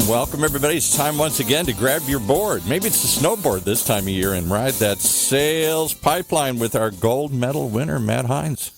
welcome everybody. It's time once again to grab your board. Maybe it's a snowboard this time of year and ride that sales pipeline with our gold medal winner, Matt Hines.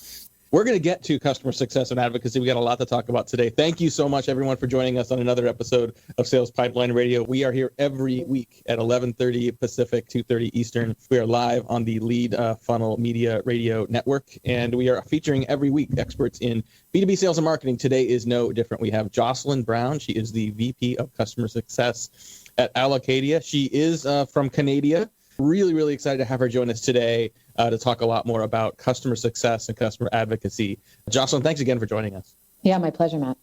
We're going to get to customer success and advocacy. We got a lot to talk about today. Thank you so much, everyone, for joining us on another episode of Sales Pipeline Radio. We are here every week at 11:30 Pacific, 2:30 Eastern. We are live on the Lead Funnel Media Radio Network, and we are featuring every week experts in B2B sales and marketing. Today is no different. We have Jocelyn Brown. She is the VP of Customer Success at Allocadia. She is from Canada. Really, really excited to have her join us today to talk a lot more about customer success and customer advocacy. Jocelyn, thanks again for joining us. Yeah, my pleasure, Matt.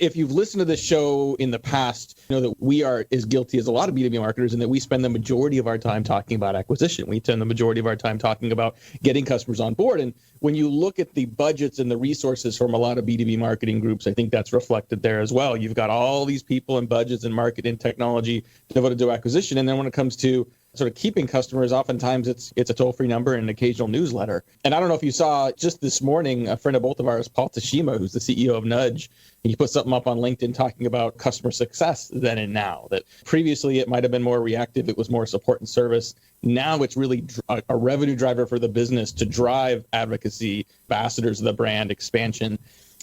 If you've listened to this show in the past, you know that we are as guilty as a lot of B2B marketers in that we spend the majority of our time talking about acquisition. We spend the majority of our time talking about getting customers on board. And when you look at the budgets and the resources from a lot of B2B marketing groups, I think that's reflected there as well. You've got all these people and budgets and market and technology devoted to acquisition. And then when it comes to sort of keeping customers, oftentimes it's a toll-free number and an occasional newsletter. And I don't know if you saw just this morning, a friend of both of ours, Paul Tashima, who's the CEO of Nudge, he put something up on LinkedIn talking about customer success then and now, that previously it might have been more reactive. It was more support and service. Now it's really a revenue driver for the business to drive advocacy, ambassadors of the brand, expansion.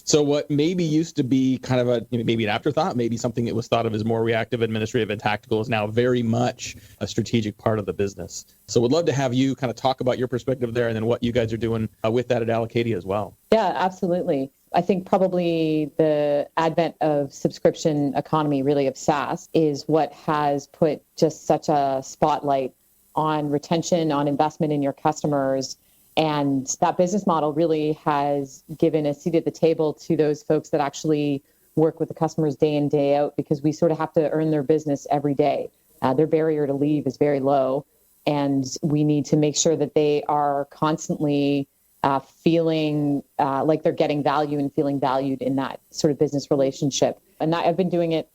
So what maybe used to be kind of maybe an afterthought, maybe something that was thought of as more reactive, administrative, and tactical is now very much a strategic part of the business. So would love to have you kind of talk about your perspective there and then what you guys are doing with that at Allocadia as well. Yeah, absolutely. I think probably the advent of subscription economy, really of SaaS, is what has put just such a spotlight on retention, on investment in your customers. And that business model really has given a seat at the table to those folks that actually work with the customers day in, day out, because we sort of have to earn their business every day. Their barrier to leave is very low, and we need to make sure that they are constantly feeling like they're getting value and feeling valued in that sort of business relationship. And I've been doing it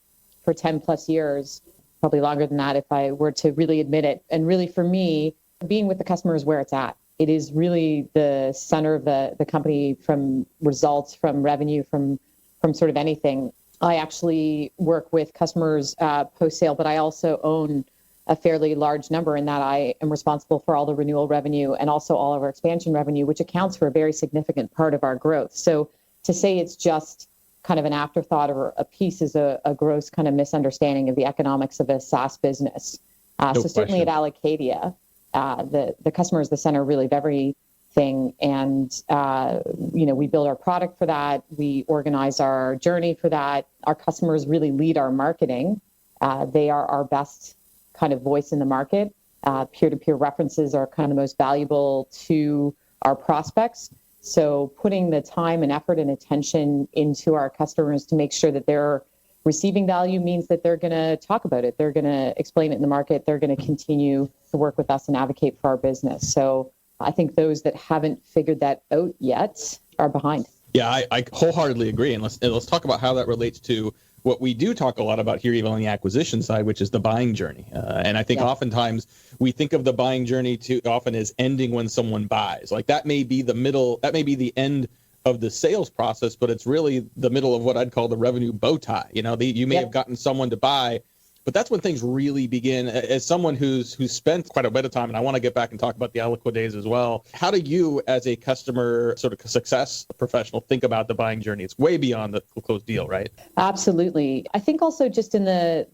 for 10 plus years, probably longer than that if I were to really admit it. And really for me, being with the customer is where it's at. It is really the center of the company, from results, from revenue, from sort of anything. I actually work with customers post-sale, but I also own a fairly large number in that I am responsible for all the renewal revenue and also all of our expansion revenue, which accounts for a very significant part of our growth. So to say it's just kind of an afterthought or a piece is a gross kind of misunderstanding of the economics of a SaaS business. So certainly at Allocadia, the customer is the center really of everything. And, we build our product for that. We organize our journey for that. Our customers really lead our marketing. They are our best kind of voice in the market. Peer-to-peer references are kind of the most valuable to our prospects. So putting the time and effort and attention into our customers to make sure that they're receiving value means that they're going to talk about it. They're going to explain it in the market. They're going to continue to work with us and advocate for our business. So I think those that haven't figured that out yet are behind. Yeah, I wholeheartedly agree. And let's talk about how that relates to what we do talk a lot about here, even on the acquisition side, which is the buying journey. And I think oftentimes we think of the buying journey too often as ending when someone buys. Like that may be the middle, that may be the end of the sales process, but it's really the middle of what I'd call the revenue bow tie. You may have gotten someone to buy, but that's when things really begin. As someone who's spent quite a bit of time, and I want to get back and talk about the Eloqua days as well, how do you as a customer sort of success professional think about the buying journey? It's way beyond the closed deal, right? Absolutely. I think also just in the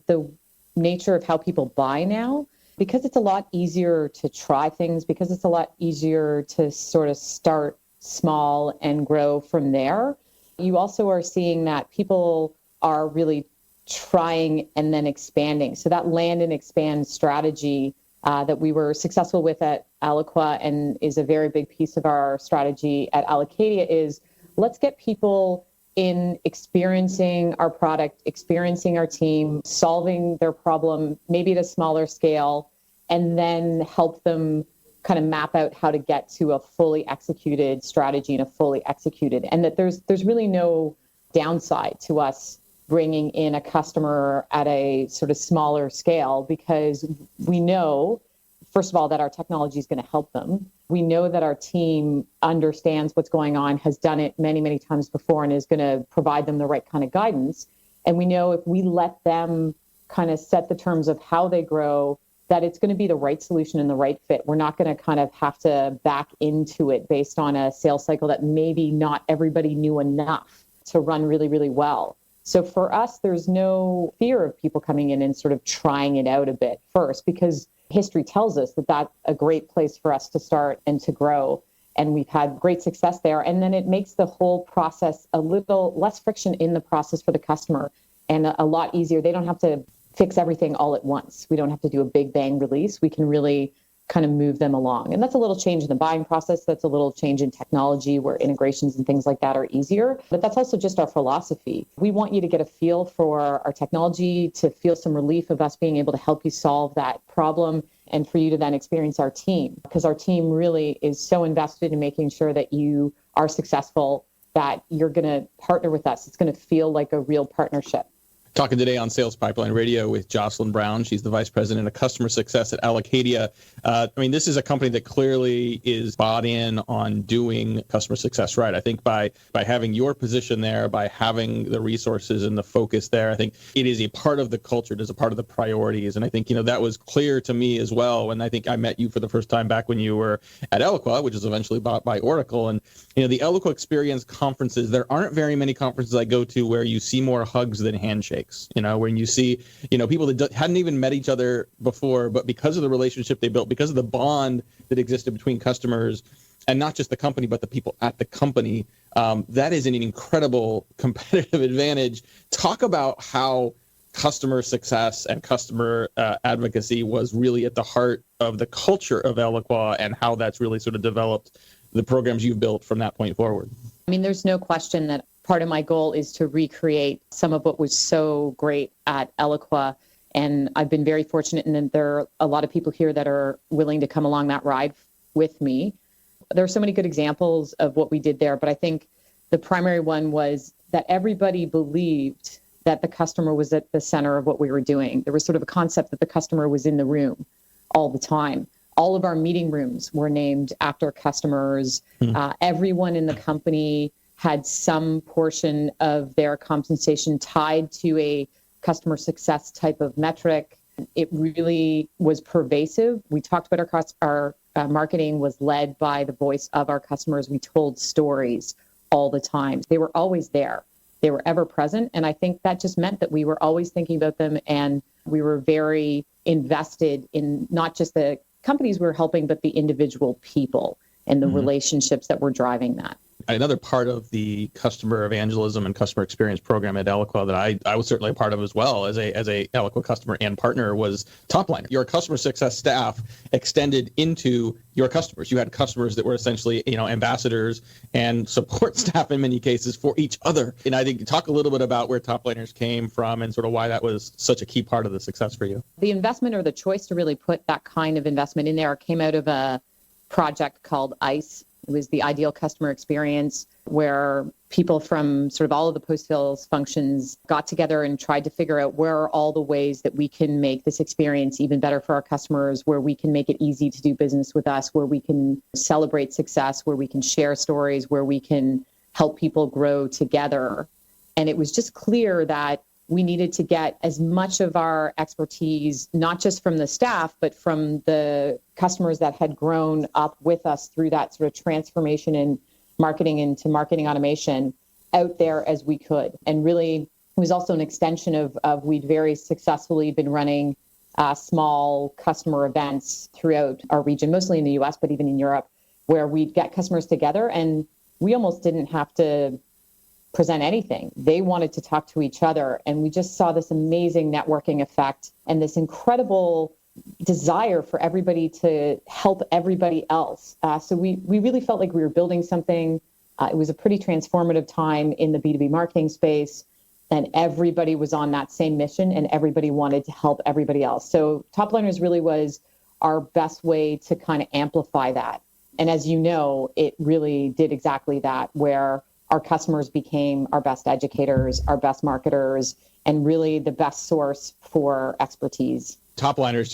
nature of how people buy now, because it's a lot easier to try things, because it's a lot easier to sort of start small and grow from there. You also are seeing that people are really trying and then expanding. So that land and expand strategy that we were successful with at Eloqua and is a very big piece of our strategy at Allocadia is let's get people in experiencing our product, experiencing our team, solving their problem, maybe at a smaller scale, and then help them kind of map out how to get to a fully executed strategy and a fully executed, and that there's really no downside to us bringing in a customer at a sort of smaller scale, because we know, first of all, that our technology is going to help them. We know that our team understands what's going on, has done it many, many times before, and is going to provide them the right kind of guidance. And we know if we let them kind of set the terms of how they grow, that it's going to be the right solution and the right fit. We're not going to kind of have to back into it based on a sales cycle that maybe not everybody knew enough to run really, really well. So for us, there's no fear of people coming in and sort of trying it out a bit first, because history tells us that that's a great place for us to start and to grow. And we've had great success there. And then it makes the whole process a little less friction in the process for the customer and a lot easier. They don't have to fix everything all at once. We don't have to do a big bang release. We can really kind of move them along. And that's a little change in the buying process. That's a little change in technology where integrations and things like that are easier. But that's also just our philosophy. We want you to get a feel for our technology, to feel some relief of us being able to help you solve that problem, and for you to then experience our team, because our team really is so invested in making sure that you are successful, that you're going to partner with us. It's going to feel like a real partnership. Talking today on Sales Pipeline Radio with Jocelyn Brown. She's the Vice President of Customer Success at Allocadia. This is a company that clearly is bought in on doing customer success right. I think by having your position there, by having the resources and the focus there, I think it is a part of the culture. It is a part of the priorities. And I think, that was clear to me as well when I think I met you for the first time back when you were at Eloqua, which was eventually bought by Oracle. And, the Eloqua Experience conferences, there aren't very many conferences I go to where you see more hugs than handshakes. When you see, people that hadn't even met each other before, but because of the relationship they built, because of the bond that existed between customers, and not just the company, but the people at the company, that is an incredible competitive advantage. Talk about how customer success and customer advocacy was really at the heart of the culture of Eloqua, and how that's really sort of developed the programs you've built from that point forward. There's no question that part of my goal is to recreate some of what was so great at Eloqua. And I've been very fortunate in that there are a lot of people here that are willing to come along that ride with me. There are so many good examples of what we did there, but I think the primary one was that everybody believed that the customer was at the center of what we were doing. There was sort of a concept that the customer was in the room all the time. All of our meeting rooms were named after customers. Everyone in the company had some portion of their compensation tied to a customer success type of metric. It really was pervasive. We talked about our marketing was led by the voice of our customers. We told stories all the time. They were always there. They were ever present. And I think that just meant that we were always thinking about them, and we were very invested in not just the companies we were helping, but the individual people and the relationships that were driving that. Another part of the customer evangelism and customer experience program at Eloqua that I was certainly a part of as well as a Eloqua customer and partner was Topline. Your customer success staff extended into your customers. You had customers that were essentially, ambassadors and support staff in many cases for each other. And I think talk a little bit about where Topliners came from and sort of why that was such a key part of the success for you. The investment, or the choice to really put that kind of investment in there, came out of a project called ICE. It was the ideal customer experience, where people from sort of all of the post-sales functions got together and tried to figure out where are all the ways that we can make this experience even better for our customers, where we can make it easy to do business with us, where we can celebrate success, where we can share stories, where we can help people grow together. And it was just clear that we needed to get as much of our expertise, not just from the staff, but from the customers that had grown up with us through that sort of transformation in marketing into marketing automation, out there as we could. And really, it was also an extension of we'd very successfully been running small customer events throughout our region, mostly in the US, but even in Europe, where we'd get customers together and we almost didn't have to present anything. They wanted to talk to each other. And we just saw this amazing networking effect and this incredible desire for everybody to help everybody else. So we really felt like we were building something. It was a pretty transformative time in the B2B marketing space, and everybody was on that same mission and everybody wanted to help everybody else. So Topliners really was our best way to kind of amplify that. And as you know, it really did exactly that, where our customers became our best educators, our best marketers, and really the best source for expertise. Topliners,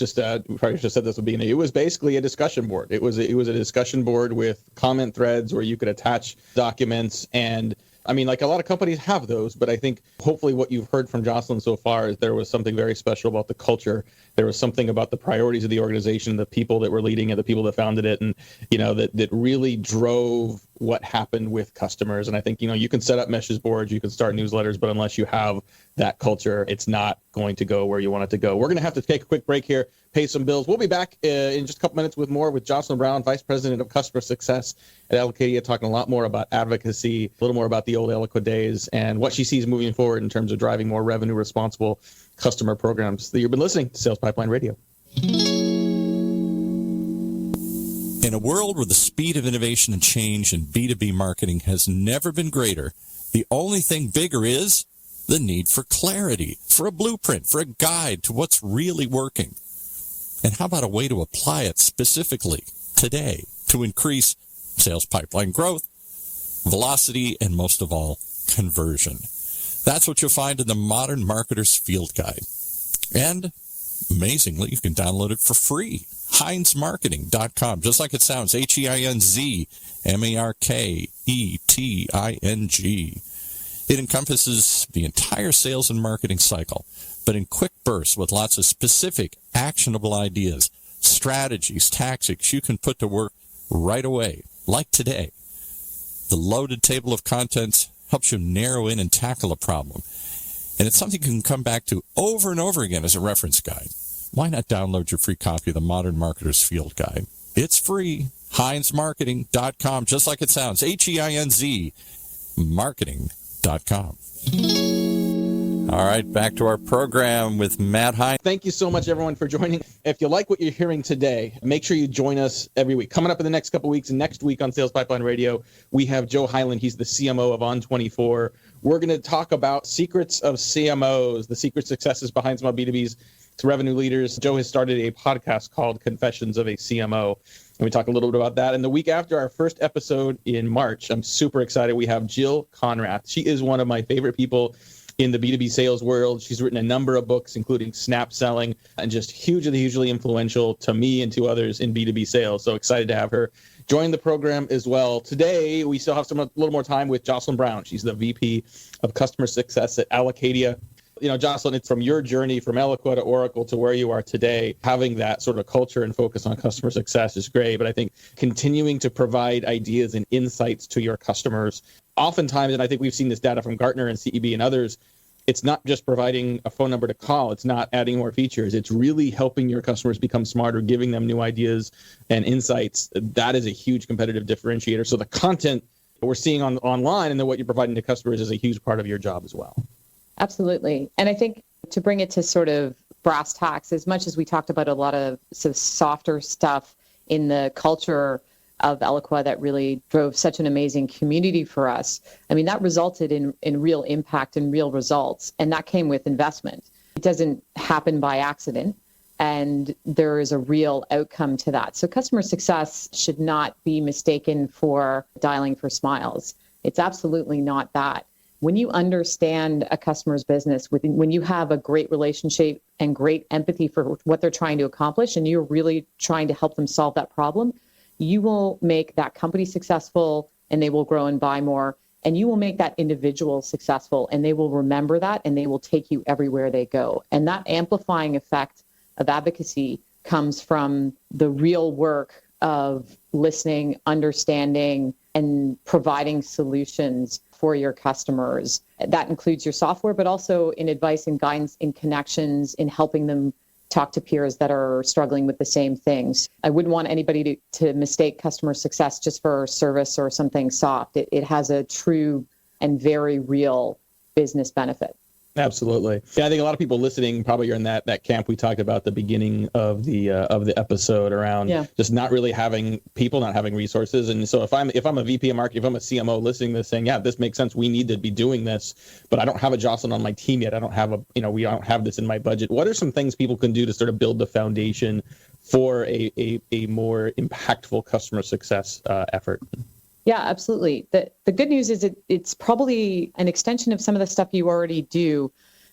we probably just said this would be, it was basically a discussion board. It was a discussion board with comment threads where you could attach documents, and I mean, like a lot of companies have those, but I think hopefully what you've heard from Jocelyn so far is there was something very special about the culture. There was something about the priorities of the organization, the people that were leading it, the people that founded it, and, that really drove what happened with customers. And I think, you can set up message boards, you can start newsletters, but unless you have that culture, it's not going to go where you want it to go. We're going to have to take a quick break here, pay some bills. We'll be back in just a couple minutes with more with Jocelyn Brown, Vice President of Customer Success at Allocadia, talking a lot more about advocacy, a little more about the old Eloqua days, and what she sees moving forward in terms of driving more revenue responsible customer programs. You've been listening to Sales Pipeline Radio. In a world where the speed of innovation and change in B2B marketing has never been greater, the only thing bigger is the need for clarity, for a blueprint, for a guide to what's really working. And how about a way to apply it specifically today to increase sales pipeline growth, velocity, and most of all, conversion? That's what you'll find in the Modern Marketer's Field Guide. And amazingly, you can download it for free. HeinzMarketing.com, just like it sounds, HeinzMarketing. It encompasses the entire sales and marketing cycle, but in quick bursts with lots of specific, actionable ideas, strategies, tactics you can put to work right away, like today. The loaded table of contents helps you narrow in and tackle a problem. And it's something you can come back to over and over again as a reference guide. Why not download your free copy of the Modern Marketer's Field Guide? It's free. HeinzMarketing.com, just like it sounds. HEINZ Marketing.com. All right, back to our program with Matt Heinz. Thank you so much, everyone, for joining. If you like what you're hearing today, make sure you join us every week. Coming up in the next couple of weeks, and next week on Sales Pipeline Radio, we have Joe Hyland. He's the CMO of On24. We're going to talk about secrets of CMOs, the secret successes behind small B2Bs to revenue leaders. Joe has started a podcast called Confessions of a CMO, and we talk a little bit about that. And the week after our first episode in March, I'm super excited. We have Jill Conrath. She is one of my favorite people in the B2B sales world. She's written a number of books, including Snap Selling, and just hugely influential to me and to others in B2B sales. So excited to have her join the program as well. Today, we still have a little more time with Jocelyn Brown. She's the VP of Customer Success at Allocadia. Jocelyn, it's from your journey from Eloqua to Oracle to where you are today. Having that sort of culture and focus on customer success is great, but I think continuing to provide ideas and insights to your customers, oftentimes, and I think we've seen this data from Gartner and CEB and others, it's not just providing a phone number to call. It's not adding more features. It's really helping your customers become smarter, giving them new ideas and insights. That is a huge competitive differentiator. So the content that we're seeing online and then what you're providing to customers is a huge part of your job as well. Absolutely. And I think to bring it to sort of brass tacks, as much as we talked about a lot of sort of softer stuff in the culture of Eloqua that really drove such an amazing community for us, I mean, that resulted in real impact and real results. And that came with investment. It doesn't happen by accident. And there is a real outcome to that. So customer success should not be mistaken for dialing for smiles. It's absolutely not that. When you understand a customer's business, when you have a great relationship and great empathy for what they're trying to accomplish, and you're really trying to help them solve that problem, you will make that company successful and they will grow and buy more. And you will make that individual successful and they will remember that and they will take you everywhere they go. And that amplifying effect of advocacy comes from the real work of listening, understanding, and providing solutions for your customers. That includes your software, but also in advice and guidance, in connections, in helping them talk to peers that are struggling with the same things. I wouldn't want anybody to mistake customer success just for service or something soft. It has a true and very real business benefit. Absolutely. Yeah, I think a lot of people listening probably are in that camp we talked about at the beginning of the episode around just not really having people, not having resources. And so if I'm a VP of marketing, if I'm a CMO listening to this saying, yeah, this makes sense, we need to be doing this, but I don't have a Jocelyn on my team yet. I don't have we don't have this in my budget. What are some things people can do to sort of build the foundation for a more impactful customer success effort? Yeah, absolutely. The good news is it's probably an extension of some of the stuff you already do.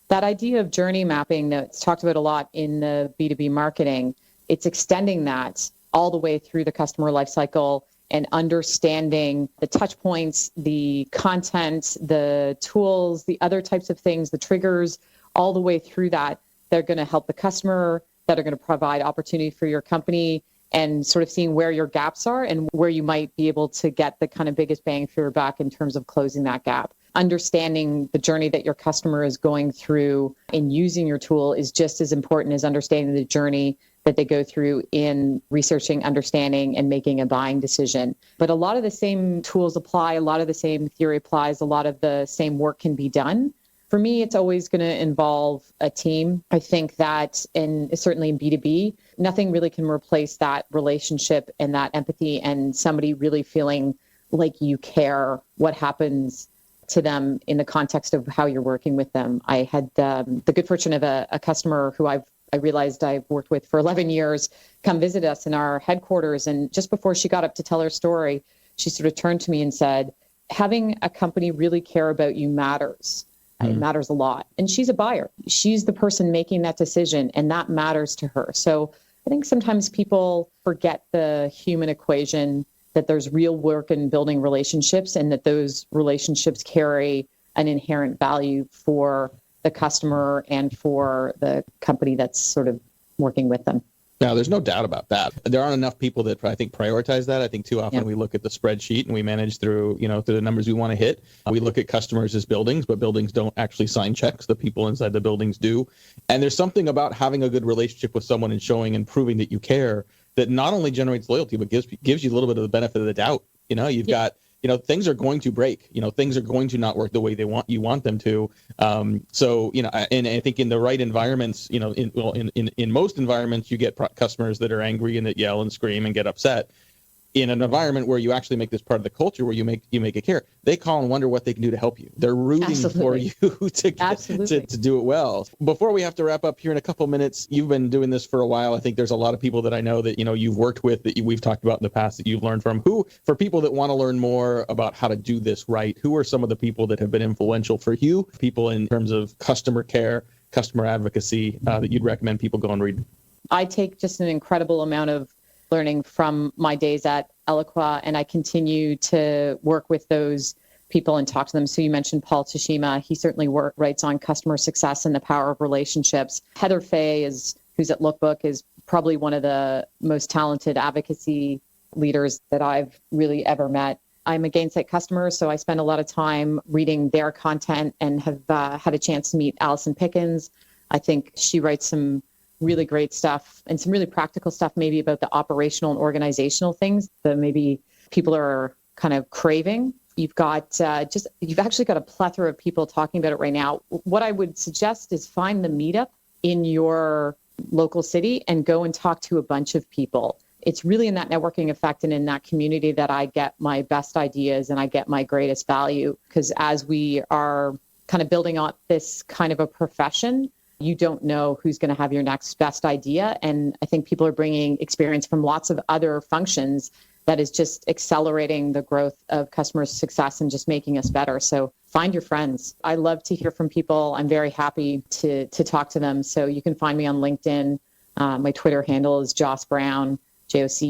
That idea of journey mapping that's talked about a lot in the B2B marketing, it's extending that all the way through the customer lifecycle and understanding the touch points, the content, the tools, the other types of things, the triggers, all the way through that, they're going to help the customer, that are going to provide opportunity for your company, and sort of seeing where your gaps are and where you might be able to get the kind of biggest bang for your buck in terms of closing that gap. Understanding the journey that your customer is going through in using your tool is just as important as understanding the journey that they go through in researching, understanding, and making a buying decision. But a lot of the same tools apply, a lot of the same theory applies, a lot of the same work can be done. For me, it's always going to involve a team. I think that, and certainly in B2B, nothing really can replace that relationship and that empathy and somebody really feeling like you care what happens to them in the context of how you're working with them. I had the good fortune of a customer who I realized I've worked with for 11 years come visit us in our headquarters. And just before she got up to tell her story, she sort of turned to me and said, having a company really care about you matters. It matters a lot. And she's a buyer. She's the person making that decision, and that matters to her. So I think sometimes people forget the human equation, that there's real work in building relationships and that those relationships carry an inherent value for the customer and for the company that's sort of working with them. Now, there's no doubt about that. There aren't enough people that I think prioritize that. I think too often we look at the spreadsheet and we manage through the numbers we want to hit. We look at customers as buildings, but buildings don't actually sign checks. The people inside the buildings do. And there's something about having a good relationship with someone and showing and proving that you care that not only generates loyalty, but gives you a little bit of the benefit of the doubt. You've got, things are going to break, things are going to not work the way you want them to. And I think in the right environments, in most environments, you get customers that are angry and that yell and scream and get upset. In an environment where you actually make this part of the culture, where you make it care, they call and wonder what they can do to help you. They're rooting for you to do it well. Before we have to wrap up here in a couple minutes, you've been doing this for a while. I think there's a lot of people that I know that you've worked with that we've talked about in the past that you've learned from. Who, for people that want to learn more about how to do this right, who are some of the people that have been influential for you? People in terms of customer care, customer advocacy that you'd recommend people go and read? I take just an incredible amount of learning from my days at Eloqua, and I continue to work with those people and talk to them. So you mentioned Paul Tashima. He certainly writes on customer success and the power of relationships. Heather Fay, who's at Lookbook, is probably one of the most talented advocacy leaders that I've really ever met. I'm a Gainsight customer, so I spend a lot of time reading their content and have had a chance to meet Allison Pickens. I think she writes some really great stuff and some really practical stuff, maybe about the operational and organizational things that maybe people are kind of craving. You've actually got a plethora of people talking about it right now. What I would suggest is find the meetup in your local city and go and talk to a bunch of people. It's really in that networking effect and in that community that I get my best ideas and I get my greatest value. Because as we are kind of building up this kind of a profession, you don't know who's going to have your next best idea. And I think people are bringing experience from lots of other functions that is just accelerating the growth of customer success and just making us better. So find your friends. I love to hear from people. I'm very happy to talk to them. So you can find me on LinkedIn. My Twitter handle is Joce Brown. Joce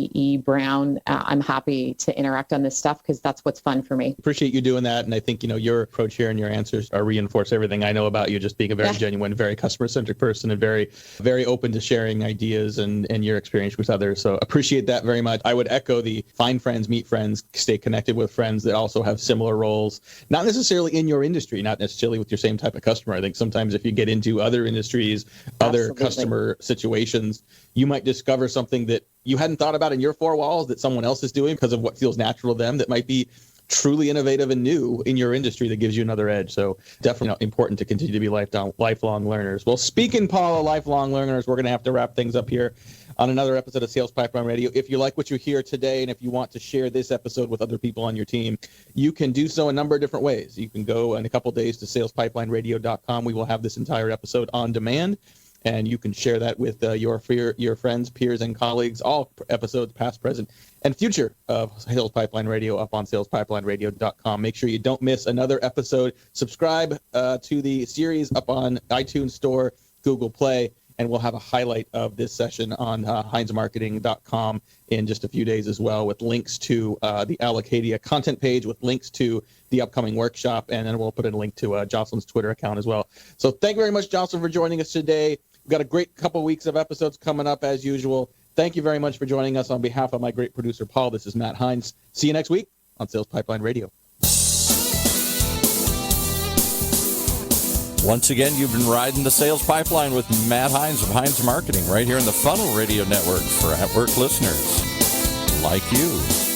Brown. I'm happy to interact on this stuff because that's what's fun for me. Appreciate you doing that. And I think, your approach here and your answers reinforce everything I know about you, just being a very genuine, very customer-centric person and very, very open to sharing ideas and your experience with others. So appreciate that very much. I would echo the find friends, meet friends, stay connected with friends that also have similar roles, not necessarily in your industry, not necessarily with your same type of customer. I think sometimes if you get into other industries, other customer situations, you might discover something that you hadn't thought about in your four walls that someone else is doing because of what feels natural to them that might be truly innovative and new in your industry that gives you another edge. So definitely important to continue to be lifelong learners. Well, speaking, Paul, of lifelong learners, we're going to have to wrap things up here on another episode of Sales Pipeline Radio. If you like what you hear today and if you want to share this episode with other people on your team, you can do so a number of different ways. You can go in a couple of days to salespipelineradio.com. We will have this entire episode on demand. And you can share that with your friends, peers, and colleagues, all episodes past, present, and future of Sales Pipeline Radio up on salespipelineradio.com. Make sure you don't miss another episode. Subscribe to the series up on iTunes Store, Google Play, and we'll have a highlight of this session on heinzmarketing.com in just a few days as well, with links to the Allocadia content page, with links to the upcoming workshop, and then we'll put in a link to Jocelyn's Twitter account as well. So thank you very much, Jocelyn, for joining us today. We've got a great couple weeks of episodes coming up as usual. Thank you very much for joining us. On behalf of my great producer, Paul, this is Matt Heinz. See you next week on Sales Pipeline Radio. Once again, you've been riding the sales pipeline with Matt Heinz of Heinz Marketing right here in the Funnel Radio Network for at-work listeners like you.